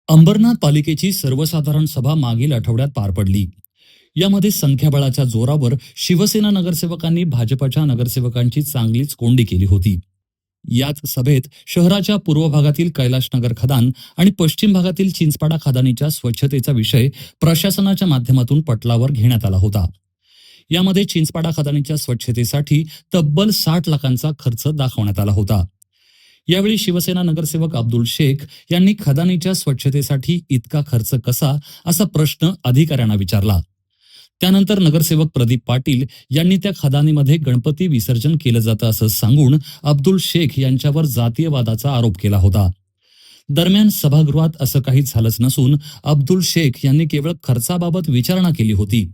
अंबरनाथ पालिकेची सर्वसाधारण सभा मागील आठवड्यात पार पडली. यामध्ये संख्याबळाच्या जोरावर शिवसेना नगरसेवकांनी भाजपच्या नगरसेवकांची चांगलीच कोंडी केली होती. याच सभेत शहराच्या पूर्व भागातील कैलाशनगर खदान आणि पश्चिम भागातील चिंचपाडा खदानीच्या स्वच्छतेचा विषय प्रशासनाच्या माध्यमातून पटलावर घेण्यात आला होता. यामध्ये चिंचपाडा खदानीच्या स्वच्छतेसाठी तब्बल 60 लाखांचा खर्च दाखवण्यात आला होता. यावेळी शिवसेना नगरसेवक अब्दुल शेख यांनी खदानीच्या स्वच्छतेसाठी इतका खर्च कसा, असा प्रश्न अधिकाऱ्यांना विचारला. त्यानंतर नगरसेवक प्रदीप पाटील यांनी त्या खदानीमध्ये गणपती विसर्जन केलं जातं असं सांगून अब्दुल शेख यांच्यावर जातीयवादाचा आरोप केला होता. दरम्यान सभागृहात असं काही झालंच नसून अब्दुल शेख यांनी केवळ खर्चाबाबत विचारणा केली होती.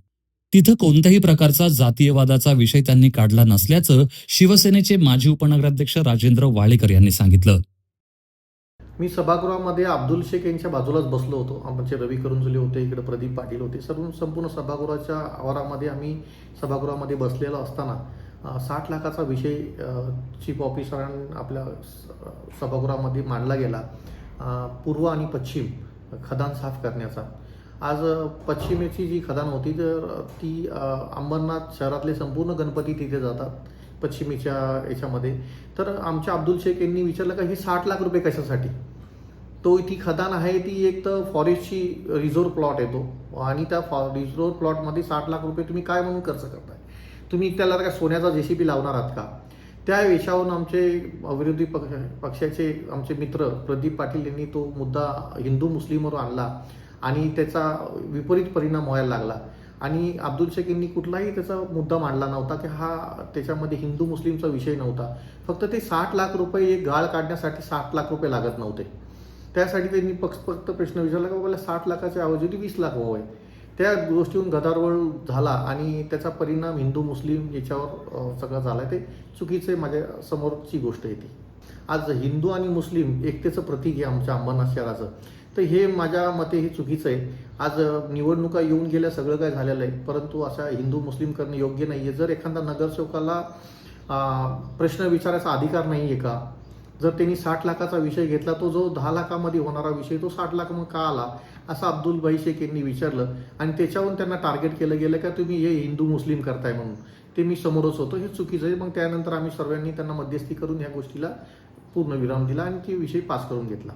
तिथं कोणत्याही प्रकारचा जातीयवादाचा विषय त्यांनी काढला नसल्याचं शिवसेनेचे माजी उपनगराध्यक्ष राजेंद्र वाळेकर यांनी सांगितलं. मी सभागृहामध्ये अब्दुल शेख यांच्या बाजूलाच बसलो होतो. आमचे रवी करंजुले होते, इकडे प्रदीप पाटील होते. संपूर्ण सभागृहाच्या आवारामध्ये आम्ही सभागृहामध्ये बसलेलो असताना 60 लाखाचा विषय चीफ ऑफिसरांनी आपल्या सभागृहामध्ये मांडला गेला. पूर्व आणि पश्चिम खदान साफ करण्याचा. आज पश्चिमेची जी खदान होती तर ती अंबरनाथ शहरातले संपूर्ण गणपती तिथे जातात पश्चिमेच्या याच्यामध्ये. तर आमच्या अब्दुल शेख यांनी विचारलं का हे 60 लाख रुपये कशासाठी. ती खदान आहे ती एक तर फॉरेस्टची रिझर्व प्लॉट येतो आणि त्या रिझर्व प्लॉटमध्ये 60 लाख रुपये तुम्ही काय म्हणून खर्च करताय. तुम्ही त्याला काय सोन्याचा JCB लावणार आहात का. त्या विषयावरून आमचे विरोधी पक्षाचे आमचे मित्र प्रदीप पाटील यांनी तो मुद्दा हिंदू मुस्लिमवर आणला आणि त्याचा विपरीत परिणाम व्हायला लागला. आणि अब्दुल शेख यांनी कुठलाही त्याचा मुद्दा मांडला नव्हता की हा त्याच्यामध्ये हिंदू मुस्लिमचा विषय नव्हता. फक्त ते 60 लाख रुपये एक गाळ काढण्यासाठी 60 लाख रुपये लागत नव्हते. त्यासाठी त्यांनी फक्त प्रश्न विचारला की बाबा 60 लाखाच्या ऐवजी 20 लाख व्हावे. त्या गोष्टीहून गदारोळ झाला आणि त्याचा परिणाम हिंदू मुस्लिम याच्यावर सगळा झाला. ते चुकीचे माझ्या समोरची गोष्ट आहे ती. आज हिंदू आणि मुस्लिम एकतेचं प्रतीक आहे आमच्या अंबरनाथ शहराचं. तर हे माझ्या मते हे चुकीचं आहे. आज निवडणुका येऊन गेल्या, सगळं काय झालेलं आहे, परंतु असा हिंदू मुस्लिम करणं योग्य नाही आहे. जर एखादा नगरसेवकाला प्रश्न विचारायचा अधिकार नाही आहे का. जर त्यांनी 60 लाखाचा विषय घेतला, तो जो 10 लाखामध्ये होणारा विषय तो 60 लाख मग का आला असं अब्दुल भाई शेख यांनी विचारलं. आणि त्याच्यावरून त्यांना टार्गेट केलं गेलं का तुम्ही हे हिंदू मुस्लिम करताय म्हणून. ते मी समोरच होतो, हे चुकीचं आहे. मग त्यानंतर आम्ही सर्वांनी त्यांना मध्यस्थी करून ह्या गोष्टीला पूर्ण विराम दिला आणि ती विषय पास करून घेतला.